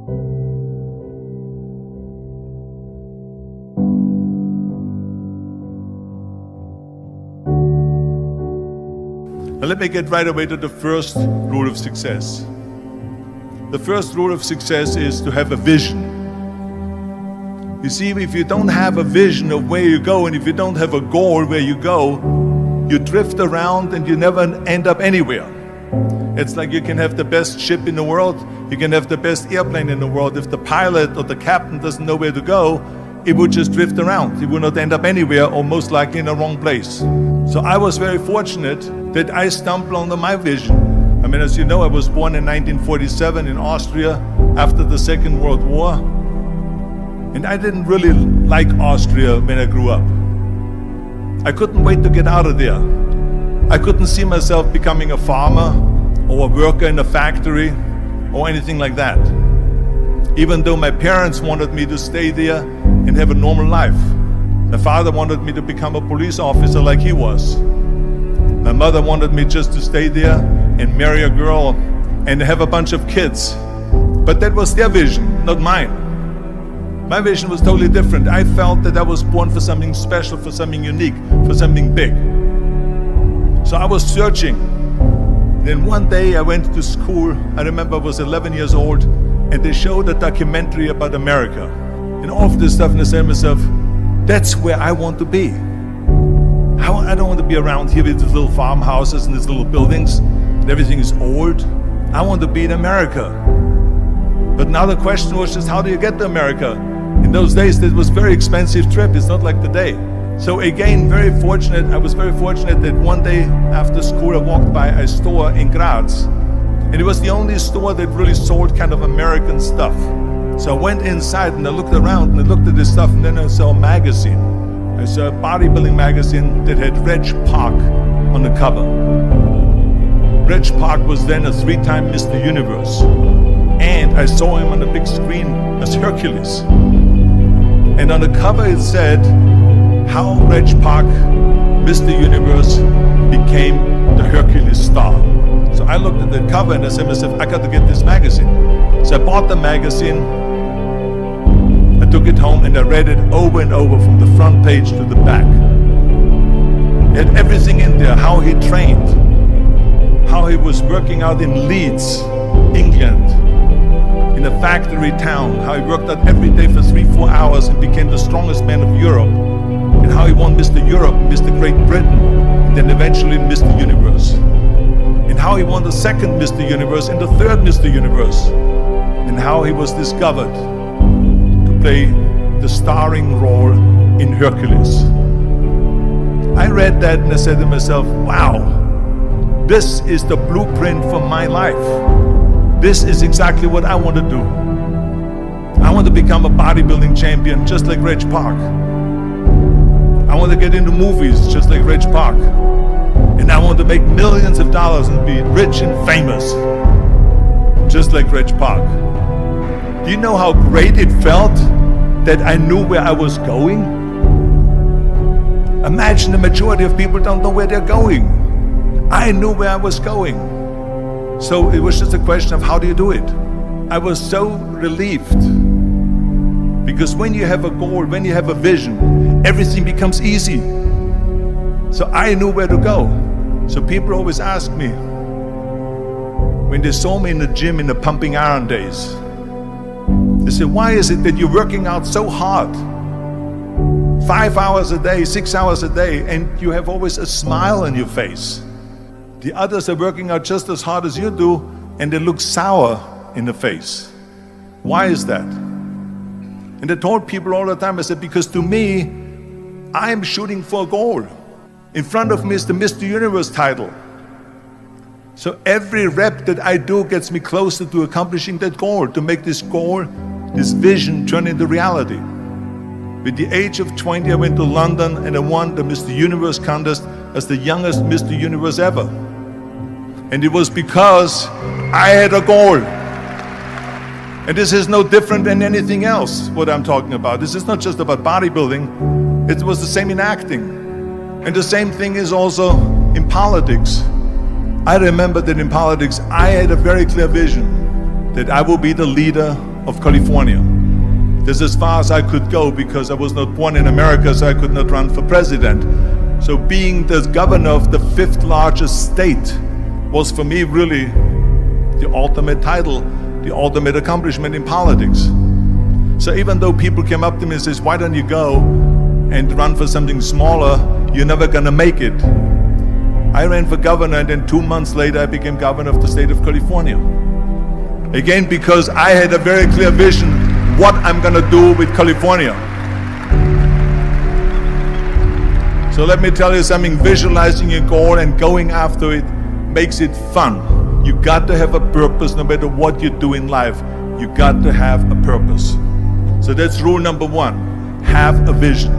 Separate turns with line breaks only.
Now let me get right away to the first rule of success. The first rule of success is to have a vision. You see, if you don't have a vision of where you go, and if you don't have a goal where you go, you drift around and you never end up anywhere. It's like you can have the best ship in the world, you can have the best airplane in the world. If the pilot or the captain doesn't know where to go, it would just drift around. It would not end up anywhere, or most likely in the wrong place. So I was very fortunate that I stumbled onto my vision. I mean, as you know, I was born in 1947 in Austria after the Second World War. And I didn't really like Austria when I grew up. I couldn't wait to get out of there. I couldn't see myself becoming a farmer or a worker in a factory or anything like that. Even though my parents wanted me to stay there and have a normal life. My father wanted me to become a police officer like he was. My mother wanted me just to stay there and marry a girl and have a bunch of kids. But that was their vision, not mine. My vision was totally different. I felt that I was born for something special, for something unique, for something big. So I was searching. Then one day I went to school. I remember I was 11 years old, and they showed a documentary about America. And all of this stuff, and I said to myself, that's where I want to be. I don't want to be around here with these little farmhouses and these little buildings, and everything is old. I want to be in America. But now the question was just, how do you get to America? In those days, it was a very expensive trip. It's not like today. So again, I was very fortunate that one day after school, I walked by a store in Graz. And it was the only store that really sold kind of American stuff. So I went inside and I looked around and I looked at this stuff, and then I saw a magazine. I saw a bodybuilding magazine that had Reg Park on the cover. Reg Park was then a 3-time Mr. Universe. And I saw him on the big screen as Hercules. And on the cover it said, how Reg Park, Mr. Universe, became the Hercules star. So I looked at the cover and I said to myself, I got to get this magazine. So I bought the magazine, I took it home and I read it over and over from the front page to the back. It had everything in there, how he trained, how he was working out in Leeds, England, in a factory town, how he worked out every day for 3-4 hours and became the strongest man of Europe, and how he won Mr. Europe, Mr. Great Britain, and then eventually Mr. Universe, and how he won the second Mr. Universe and the third Mr. Universe, and how he was discovered to play the starring role in Hercules. I read that and I said to myself, wow, this is the blueprint for my life. This is exactly what I want to do. I want to become a bodybuilding champion just like Reg Park. I want to get into movies just like Reg Park. And I want to make millions of dollars and be rich and famous just like Reg Park. Do you know how great it felt that I knew where I was going? Imagine the majority of people don't know where they're going. I knew where I was going. So it was just a question of how do you do it? I was so relieved. Because when you have a goal, when you have a vision, everything becomes easy. So I knew where to go. So people always ask me, when they saw me in the gym in the pumping iron days, they said, why is it that you're working out so hard? 5 hours a day, 6 hours a day, and you have always a smile on your face. The others are working out just as hard as you do, and they look sour in the face. Why is that? And I told people all the time, I said, because to me, I'm shooting for a goal. In front of me is the Mr. Universe title. So every rep that I do gets me closer to accomplishing that goal, to make this goal, this vision turn into reality. With the age of 20, I went to London and I won the Mr. Universe contest as the youngest Mr. Universe ever. And it was because I had a goal. And this is no different than anything else, what I'm talking about. This is not just about bodybuilding. It was the same in acting. And the same thing is also in politics. I remember that in politics, I had a very clear vision that I will be the leader of California. This is as far as I could go because I was not born in America, so I could not run for president. So being the governor of the 5th largest state was for me really the ultimate title, the ultimate accomplishment in politics. So even though people came up to me and says, why don't you go and run for something smaller, you're never gonna make it. I ran for governor, and then 2 months later I became governor of the state of California. Again, because I had a very clear vision what I'm gonna do with California. So let me tell you something, visualizing your goal and going after it makes it fun. You got to have a purpose no matter what you do in life. You got to have a purpose. So that's rule number 1, have a vision.